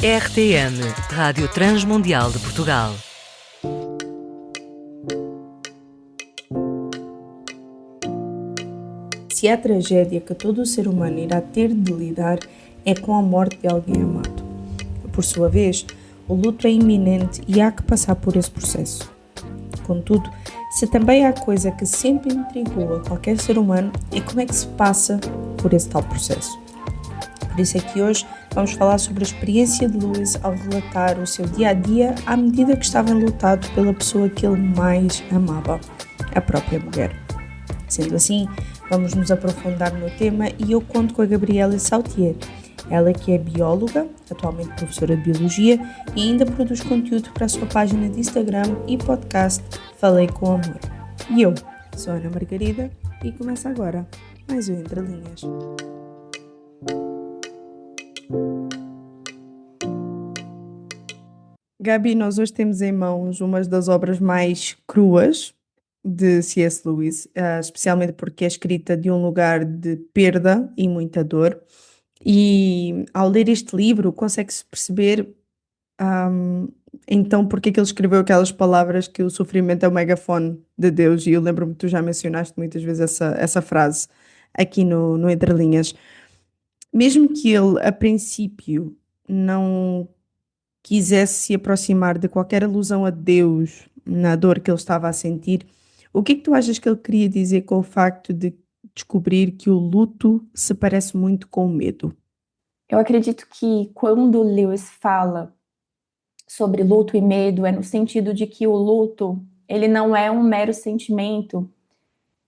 RTM, Rádio Transmundial de Portugal. Se a tragédia que todo ser humano irá ter de lidar é com a morte de alguém amado. Por sua vez, o luto é iminente e há que passar por esse processo. Contudo, se também há coisa que sempre intrigou a qualquer ser humano é como é que se passa por esse tal processo. Por isso é que hoje vamos falar sobre a experiência de Lewis ao relatar o seu dia-a-dia à medida que estava enlutado pela pessoa que ele mais amava, a própria mulher. Sendo assim, vamos nos aprofundar no tema e eu conto com a Gabriela Sautier, ela que é bióloga, atualmente professora de Biologia e ainda produz conteúdo para a sua página de Instagram e podcast Falei com Amor. E eu sou a Ana Margarida e começa agora mais um Entre Linhas. Gabi, nós hoje temos em mãos uma das obras mais cruas de C.S. Lewis, especialmente porque é escrita de um lugar de perda e muita dor. E ao ler este livro consegue-se perceber então porque é que ele escreveu aquelas palavras que o sofrimento é o megafone de Deus. E eu lembro-me que tu já mencionaste muitas vezes essa frase aqui no Entre Linhas. Mesmo que ele, a princípio, não quisesse se aproximar de qualquer alusão a Deus na dor que ele estava a sentir, o que é que tu achas que ele queria dizer com o facto de descobrir que o luto se parece muito com o medo? Eu acredito que quando Lewis fala sobre luto e medo, é no sentido de que o luto, ele não é um mero sentimento,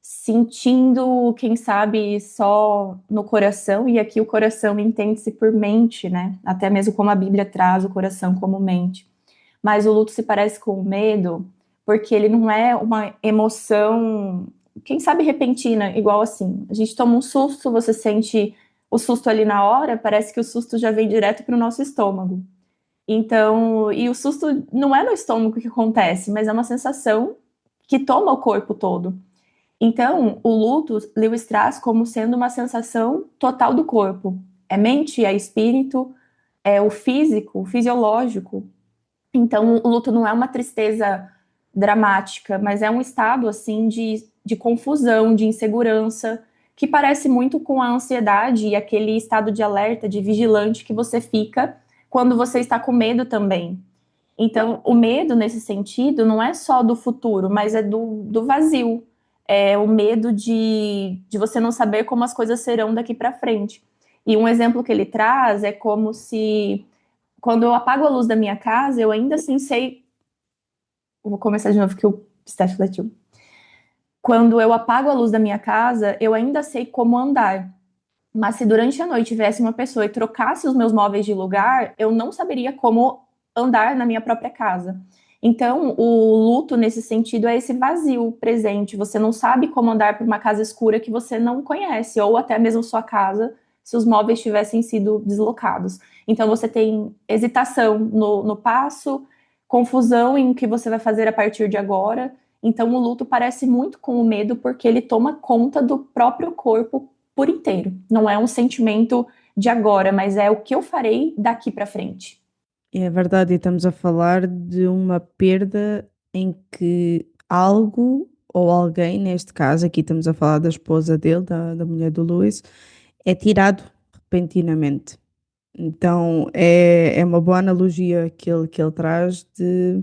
sentindo, quem sabe, só no coração, e aqui o coração entende-se por mente, né? Até mesmo como a Bíblia traz o coração como mente. Mas o luto se parece com o medo, porque ele não é uma emoção, quem sabe, repentina, igual assim. A gente toma um susto, você sente o susto ali na hora, parece que o susto já vem direto para o nosso estômago. Então, e o susto não é no estômago que acontece, mas é uma sensação que toma o corpo todo. Então, o luto, Lewis traz como sendo uma sensação total do corpo. É mente, é espírito, é o físico, o fisiológico. Então, o luto não é uma tristeza dramática, mas é um estado, assim, de confusão, de insegurança, que parece muito com a ansiedade e aquele estado de alerta, de vigilante que você fica quando você está com medo também. Então, o medo, nesse sentido, não é só do futuro, mas é do vazio. É o medo de você não saber como as coisas serão daqui para frente. E um exemplo que ele traz é como se, quando eu apago a luz da minha casa, eu ainda assim sei. Vou começar de novo que o Steph latiu. Quando eu apago a luz da minha casa, eu ainda sei como andar. Mas se durante a noite tivesse uma pessoa e trocasse os meus móveis de lugar, eu não saberia como andar na minha própria casa. Então, o luto, nesse sentido, é esse vazio presente. Você não sabe como andar por uma casa escura que você não conhece, ou até mesmo sua casa, se os móveis tivessem sido deslocados. Então, você tem hesitação no passo, confusão em o que você vai fazer a partir de agora. Então, o luto parece muito com o medo, porque ele toma conta do próprio corpo por inteiro. Não é um sentimento de agora, mas é o que eu farei daqui para frente. É verdade, e estamos a falar de uma perda em que algo ou alguém, neste caso, aqui estamos a falar da esposa dele, da mulher do Lewis, é tirado repentinamente. Então é uma boa analogia que ele traz de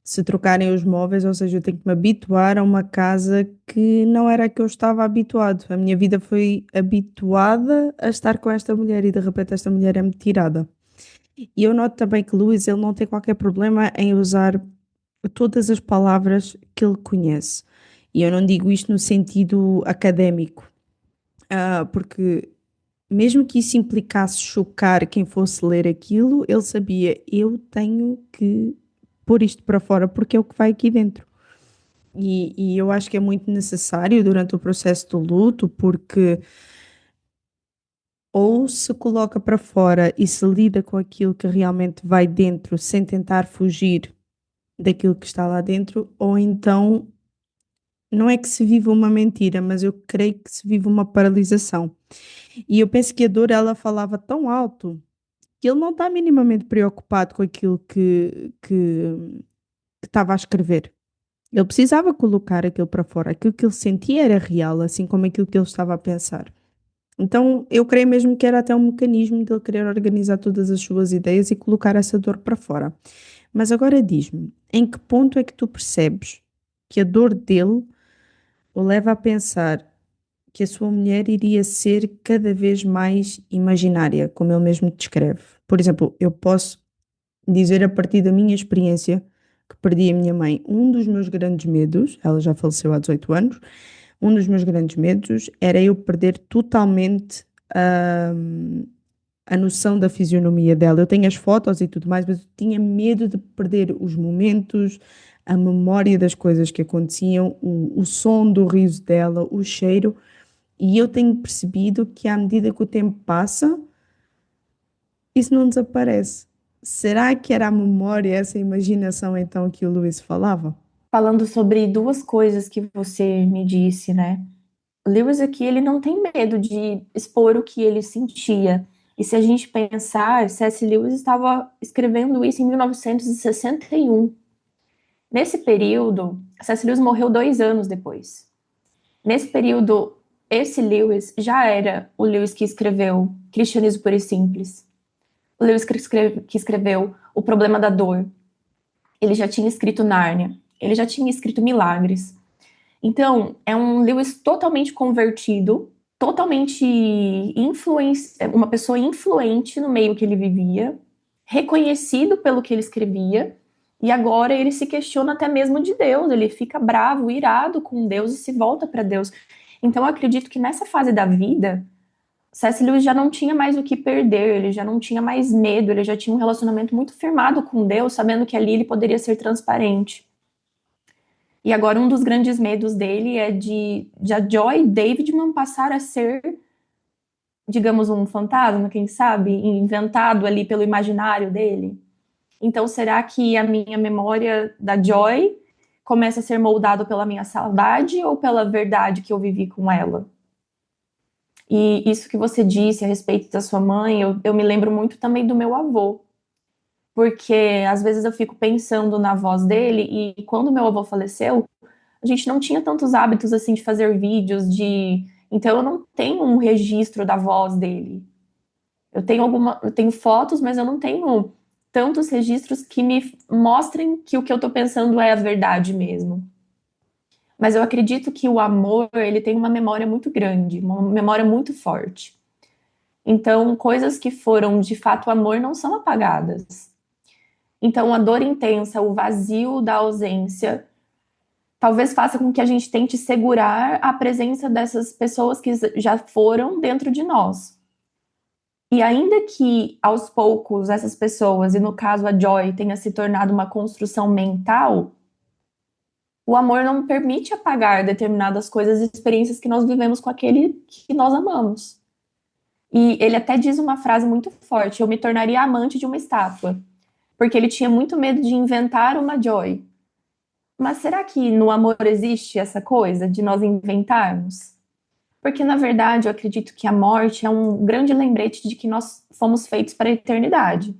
se trocarem os móveis, ou seja, eu tenho que me habituar a uma casa que não era a que eu estava habituado. A minha vida foi habituada a estar com esta mulher e de repente esta mulher é-me tirada. E eu noto também que Lewis, ele não tem qualquer problema em usar todas as palavras que ele conhece. E eu não digo isto no sentido académico, porque mesmo que isso implicasse chocar quem fosse ler aquilo, ele sabia, eu tenho que pôr isto para fora porque é o que vai aqui dentro. E eu acho que é muito necessário durante o processo do luto, porque ou se coloca para fora e se lida com aquilo que realmente vai dentro sem tentar fugir daquilo que está lá dentro, ou então não é que se vive uma mentira, mas eu creio que se vive uma paralisação. E eu penso que a dor ela falava tão alto que ele não está minimamente preocupado com aquilo que estava a escrever. Ele precisava colocar aquilo para fora. Aquilo que ele sentia era real, assim como aquilo que ele estava a pensar. Então, eu creio mesmo que era até um mecanismo de ele querer organizar todas as suas ideias e colocar essa dor para fora. Mas agora diz-me, em que ponto é que tu percebes que a dor dele o leva a pensar que a sua mulher iria ser cada vez mais imaginária, como ele mesmo descreve? Por exemplo, eu posso dizer a partir da minha experiência que perdi a minha mãe, um dos meus grandes medos, ela já faleceu há 18 anos, um dos meus grandes medos era eu perder totalmente a noção da fisionomia dela. Eu tenho as fotos e tudo mais, mas eu tinha medo de perder os momentos, a memória das coisas que aconteciam, o som do riso dela, o cheiro. E eu tenho percebido que à medida que o tempo passa, isso não desaparece. Será que era a memória, essa imaginação então que o Luís falava? Falando sobre duas coisas que você me disse, né? Lewis aqui, ele não tem medo de expor o que ele sentia. E se a gente pensar, C.S. Lewis estava escrevendo isso em 1961. Nesse período, C.S. Lewis morreu 2 anos depois. Nesse período, esse Lewis já era o Lewis que escreveu Cristianismo Puro e Simples. O Lewis que escreveu O Problema da Dor. Ele já tinha escrito Nárnia. Ele já tinha escrito Milagres. Então, é um Lewis totalmente convertido, totalmente uma pessoa influente no meio que ele vivia, reconhecido pelo que ele escrevia, e agora ele se questiona até mesmo de Deus, ele fica bravo, irado com Deus e se volta para Deus. Então, eu acredito que nessa fase da vida, C.S. Lewis já não tinha mais o que perder, ele já não tinha mais medo, ele já tinha um relacionamento muito firmado com Deus, sabendo que ali ele poderia ser transparente. E agora um dos grandes medos dele é de a Joy Davidman passar a ser, digamos, um fantasma, quem sabe, inventado ali pelo imaginário dele. Então, será que a minha memória da Joy começa a ser moldado pela minha saudade ou pela verdade que eu vivi com ela? E isso que você disse a respeito da sua mãe, eu me lembro muito também do meu avô. Porque às vezes eu fico pensando na voz dele e quando meu avô faleceu, a gente não tinha tantos hábitos assim de fazer vídeos, então eu não tenho um registro da voz dele. Eu tenho fotos, mas eu não tenho tantos registros que me mostrem que o que eu tô pensando é a verdade mesmo. Mas eu acredito que o amor, ele tem uma memória muito grande, uma memória muito forte. Então, coisas que foram de fato amor não são apagadas. Então, a dor intensa, o vazio da ausência, talvez faça com que a gente tente segurar a presença dessas pessoas que já foram dentro de nós. E ainda que aos poucos essas pessoas, e no caso a Joy, tenha se tornado uma construção mental, o amor não permite apagar determinadas coisas e experiências que nós vivemos com aquele que nós amamos. E ele até diz uma frase muito forte: eu me tornaria amante de uma estátua, porque ele tinha muito medo de inventar uma Joy. Mas será que no amor existe essa coisa de nós inventarmos? Porque, na verdade, eu acredito que a morte é um grande lembrete de que nós fomos feitos para a eternidade.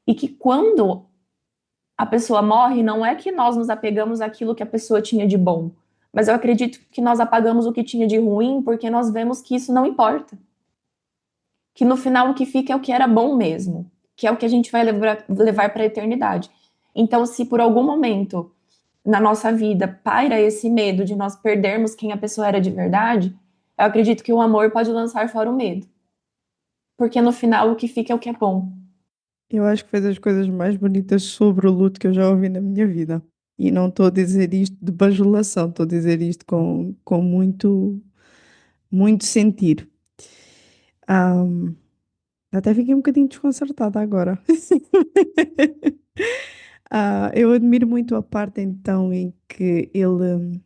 E que quando a pessoa morre, não é que nós nos apegamos àquilo que a pessoa tinha de bom, mas eu acredito que nós apagamos o que tinha de ruim porque nós vemos que isso não importa. Que no final o que fica é o que era bom mesmo, que é o que a gente vai levar para a eternidade. Então, se por algum momento na nossa vida paira esse medo de nós perdermos quem a pessoa era de verdade, eu acredito que o amor pode lançar fora o medo. Porque no final o que fica é o que é bom. Eu acho que foi das coisas mais bonitas sobre o luto que eu já ouvi na minha vida. E não estou a dizer isto de bajulação, estou a dizer isto com muito, muito sentir. Ahm, Até fiquei um bocadinho desconcertada agora. Eu admiro muito a parte então em que ele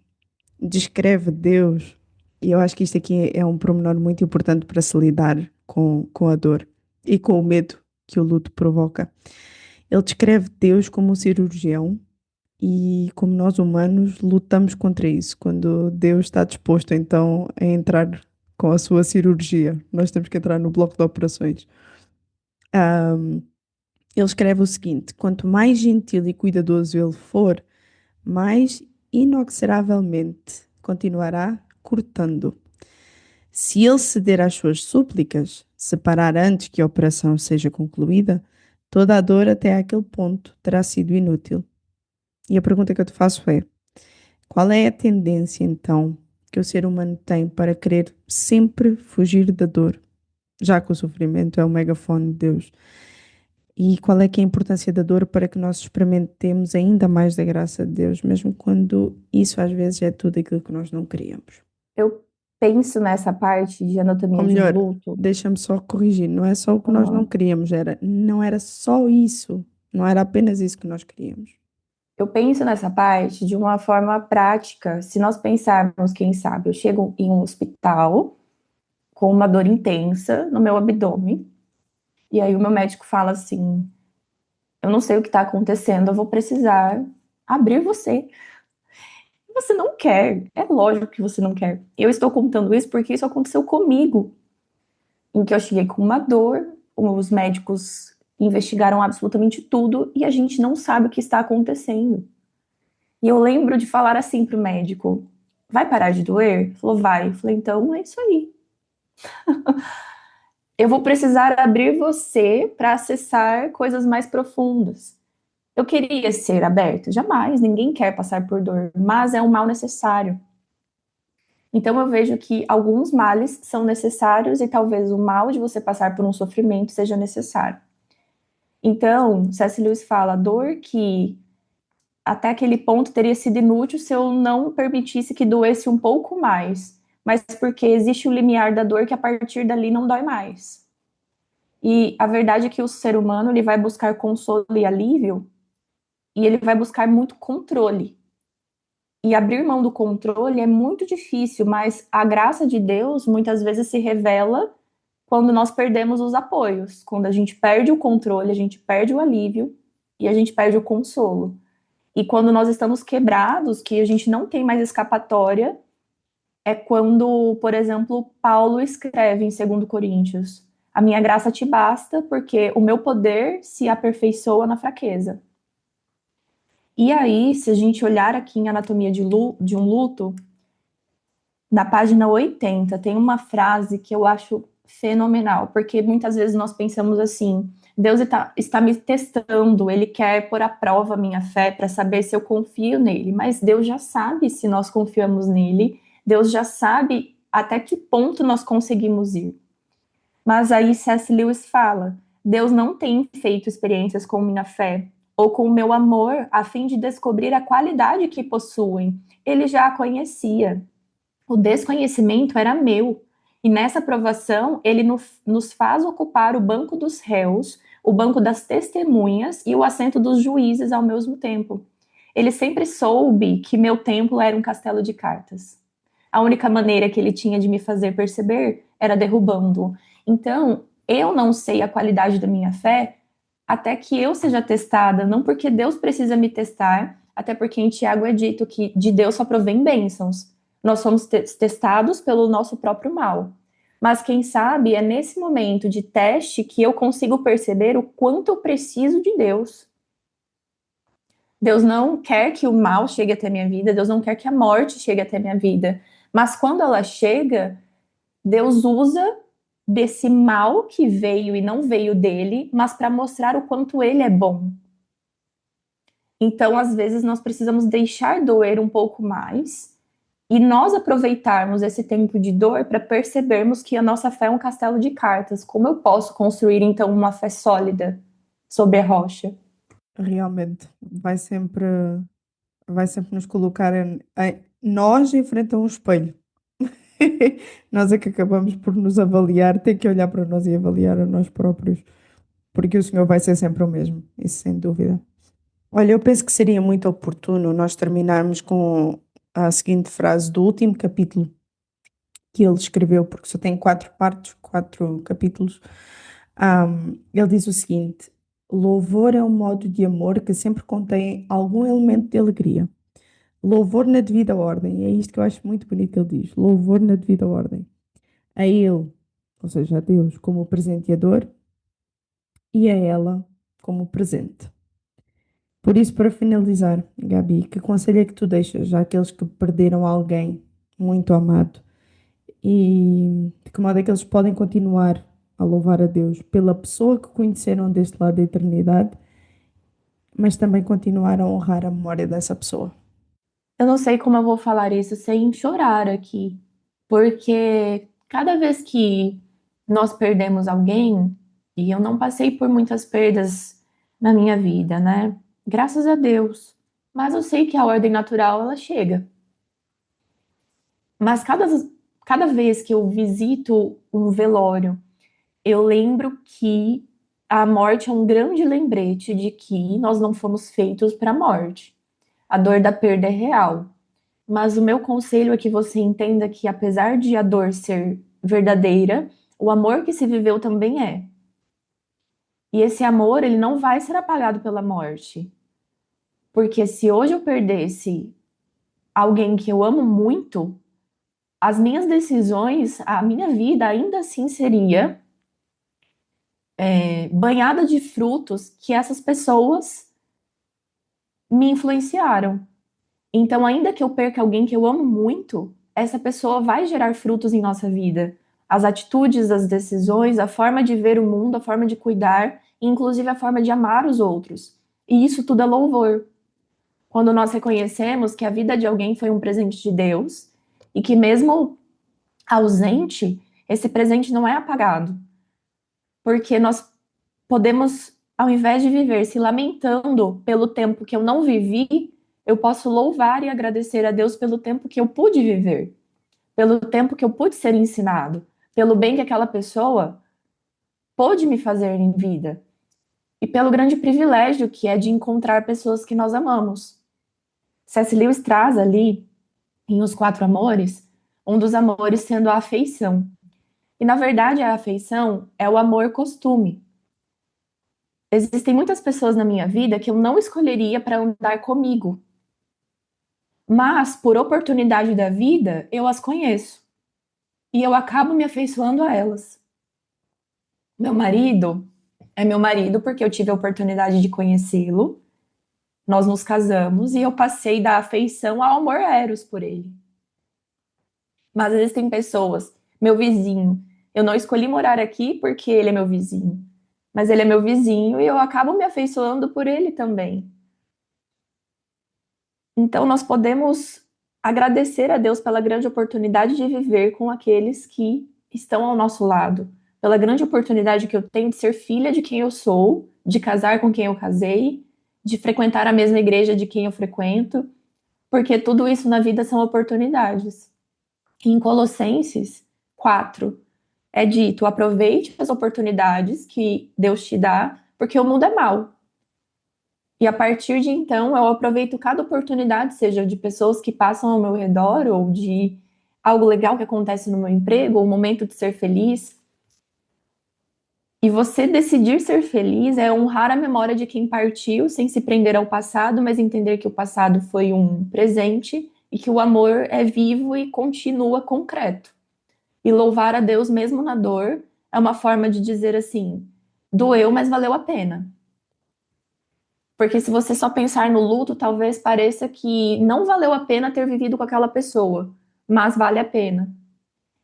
descreve Deus, e eu acho que isto aqui é um pormenor muito importante para se lidar com a dor e com o medo que o luto provoca. Ele descreve Deus como um cirurgião e como nós humanos lutamos contra isso, quando Deus está disposto então a entrar com a sua cirurgia. Nós temos que entrar no bloco de operações. Ele escreve o seguinte: quanto mais gentil e cuidadoso ele for, mais inexoravelmente continuará cortando. Se ele ceder às suas súplicas, se parar antes que a operação seja concluída, toda a dor até aquele ponto terá sido inútil. E a pergunta que eu te faço é: qual é a tendência, então, que o ser humano tem para querer sempre fugir da dor, já que o sofrimento é o megafone de Deus? E qual é que é a importância da dor para que nós experimentemos ainda mais da graça de Deus, mesmo quando isso às vezes é tudo aquilo que nós não queríamos? Eu penso nessa parte de Ou anatomia de um melhor, luto. deixa-me só corrigir, não é só o que nós não Aham. queríamos, não era só isso, não era apenas isso que nós queríamos. Eu penso nessa parte de uma forma prática. Se nós pensarmos, quem sabe, eu chego em um hospital com uma dor intensa no meu abdômen, e aí o meu médico fala assim: eu não sei o que está acontecendo, eu vou precisar abrir você. Você não quer, é lógico que você não quer. Eu estou contando isso porque isso aconteceu comigo, em que eu cheguei com uma dor, os médicos investigaram absolutamente tudo e a gente não sabe o que está acontecendo. E eu lembro de falar assim pro médico: vai parar de doer? Ele falou: vai. Eu falei: então é isso aí. Eu vou precisar abrir você para acessar coisas mais profundas. Eu queria ser aberta? Jamais, ninguém quer passar por dor, mas é um mal necessário. Então eu vejo que alguns males são necessários e talvez o mal de você passar por um sofrimento seja necessário. Então, C.S. Lewis fala: dor que até aquele ponto teria sido inútil se eu não permitisse que doesse um pouco mais, mas porque existe o limiar da dor que a partir dali não dói mais. E a verdade é que o ser humano ele vai buscar consolo e alívio e ele vai buscar muito controle. E abrir mão do controle é muito difícil, mas a graça de Deus muitas vezes se revela quando nós perdemos os apoios, quando a gente perde o controle, a gente perde o alívio e a gente perde o consolo. E quando nós estamos quebrados, que a gente não tem mais escapatória, é quando, por exemplo, Paulo escreve em 2 Coríntios: a minha graça te basta, porque o meu poder se aperfeiçoa na fraqueza. E aí, se a gente olhar aqui em Anatomia de um Luto, na página 80, tem uma frase que eu acho fenomenal, porque muitas vezes nós pensamos assim: Deus está me testando, Ele quer pôr à prova a minha fé para saber se eu confio nele, mas Deus já sabe se nós confiamos nele, Deus já sabe até que ponto nós conseguimos ir. Mas aí C.S. Lewis fala: Deus não tem feito experiências com minha fé ou com o meu amor a fim de descobrir a qualidade que possuem. Ele já a conhecia. O desconhecimento era meu. E nessa provação, ele nos faz ocupar o banco dos réus, o banco das testemunhas e o assento dos juízes ao mesmo tempo. Ele sempre soube que meu templo era um castelo de cartas. A única maneira que ele tinha de me fazer perceber era derrubando-o. Então, eu não sei a qualidade da minha fé até que eu seja testada, não porque Deus precisa me testar, até porque em Tiago é dito que de Deus só provém bênçãos. Nós somos testados pelo nosso próprio mal. Mas quem sabe é nesse momento de teste que eu consigo perceber o quanto eu preciso de Deus. Deus não quer que o mal chegue até minha vida, Deus não quer que a morte chegue até minha vida. Mas quando ela chega, Deus usa desse mal que veio e não veio dele, mas para mostrar o quanto ele é bom. Então, às vezes, nós precisamos deixar doer um pouco mais e nós aproveitarmos esse tempo de dor para percebermos que a nossa fé é um castelo de cartas. Como eu posso construir, então, uma fé sólida sobre a rocha? Realmente, vai sempre nos colocar nós em frente a um espelho. Nós é que acabamos por nos avaliar, ter que olhar para nós e avaliar a nós próprios, porque o Senhor vai ser sempre o mesmo, isso sem dúvida. Olha, eu penso que seria muito oportuno nós terminarmos com a seguinte frase do último capítulo que ele escreveu, porque só tem 4 partes, 4 capítulos. Ele diz o seguinte: louvor é um modo de amor que sempre contém algum elemento de alegria. Louvor na devida ordem. É isto que eu acho muito bonito que ele diz. Louvor na devida ordem. A ele, ou seja, a Deus, como o presenteador, e a ela como presente. Por isso, para finalizar, Gabi, que conselho é que tu deixas àqueles que perderam alguém muito amado e de que modo é que eles podem continuar a louvar a Deus pela pessoa que conheceram deste lado da eternidade, mas também continuar a honrar a memória dessa pessoa? Eu não sei como eu vou falar isso sem chorar aqui, porque cada vez que nós perdemos alguém, e eu não passei por muitas perdas na minha vida, né? Graças a Deus. Mas eu sei que a ordem natural ela chega. Mas cada vez que eu visito um velório, eu lembro que a morte é um grande lembrete de que nós não fomos feitos para a morte. A dor da perda é real. Mas o meu conselho é que você entenda que, apesar de a dor ser verdadeira, o amor que se viveu também é. E esse amor, ele não vai ser apagado pela morte. Porque se hoje eu perdesse alguém que eu amo muito, as minhas decisões, a minha vida ainda assim seria banhada de frutos que essas pessoas me influenciaram. Então, ainda que eu perca alguém que eu amo muito, essa pessoa vai gerar frutos em nossa vida. As atitudes, as decisões, a forma de ver o mundo, a forma de cuidar, e inclusive a forma de amar os outros. E isso tudo é louvor. Quando nós reconhecemos que a vida de alguém foi um presente de Deus e que mesmo ausente, esse presente não é apagado. Porque nós podemos, ao invés de viver se lamentando pelo tempo que eu não vivi, eu posso louvar e agradecer a Deus pelo tempo que eu pude viver, pelo tempo que eu pude ser ensinado, pelo bem que aquela pessoa pôde me fazer em vida e pelo grande privilégio que é de encontrar pessoas que nós amamos. C.S. Lewis traz ali, em Os Quatro Amores, um dos amores sendo a afeição. E na verdade a afeição é o amor costume. Existem muitas pessoas na minha vida que eu não escolheria para andar comigo, mas por oportunidade da vida eu as conheço e eu acabo me afeiçoando a elas. Meu marido é meu marido porque eu tive a oportunidade de conhecê-lo, nós nos casamos e eu passei da afeição ao amor eros por ele. Mas existem pessoas, meu vizinho, eu não escolhi morar aqui porque ele é meu vizinho, mas ele é meu vizinho e eu acabo me afeiçoando por ele também. Então, nós podemos agradecer a Deus pela grande oportunidade de viver com aqueles que estão ao nosso lado, pela grande oportunidade que eu tenho de ser filha de quem eu sou, de casar com quem eu casei, de frequentar a mesma igreja de quem eu frequento, porque tudo isso na vida são oportunidades. Em Colossenses 4, é dito: aproveite as oportunidades que Deus te dá, porque o mundo é mau. E a partir de então, eu aproveito cada oportunidade, seja de pessoas que passam ao meu redor, ou de algo legal que acontece no meu emprego, ou um momento de ser feliz. E você decidir ser feliz é honrar a memória de quem partiu, sem se prender ao passado, mas entender que o passado foi um presente e que o amor é vivo e continua concreto. E louvar a Deus mesmo na dor é uma forma de dizer assim: doeu, mas valeu a pena. Porque se você só pensar no luto, talvez pareça que não valeu a pena ter vivido com aquela pessoa, mas vale a pena.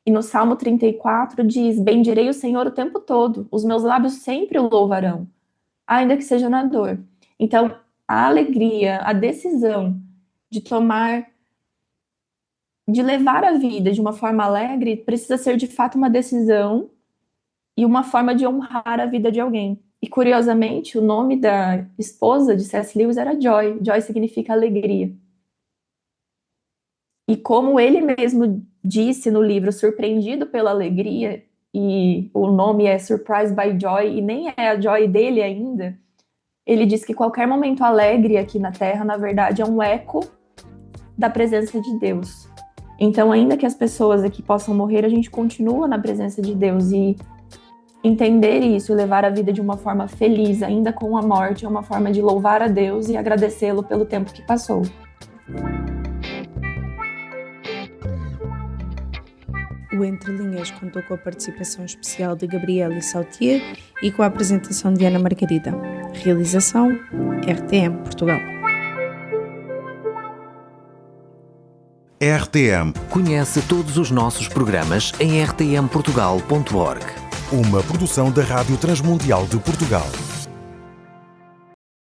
E no Salmo 34 diz: bendirei o Senhor o tempo todo, os meus lábios sempre o louvarão, ainda que seja na dor. Então, a alegria, a decisão de tomar, de levar a vida de uma forma alegre, precisa ser de fato uma decisão e uma forma de honrar a vida de alguém. E curiosamente, o nome da esposa de C.S. Lewis era Joy. Joy significa alegria. E como ele mesmo disse no livro, surpreendido pela alegria, e o nome é Surprised by Joy, e nem é a Joy dele ainda, ele diz que qualquer momento alegre aqui na Terra, na verdade, é um eco da presença de Deus. Então, ainda que as pessoas aqui possam morrer, a gente continua na presença de Deus. E entender isso e levar a vida de uma forma feliz, ainda com a morte, é uma forma de louvar a Deus e agradecê-lo pelo tempo que passou. O Entre Linhas contou com a participação especial de Gabriela Sautier e com a apresentação de Ana Margarida. Realização RTM Portugal. RTM. Conhece todos os nossos programas em rtmportugal.org. Uma produção da Rádio Transmundial de Portugal.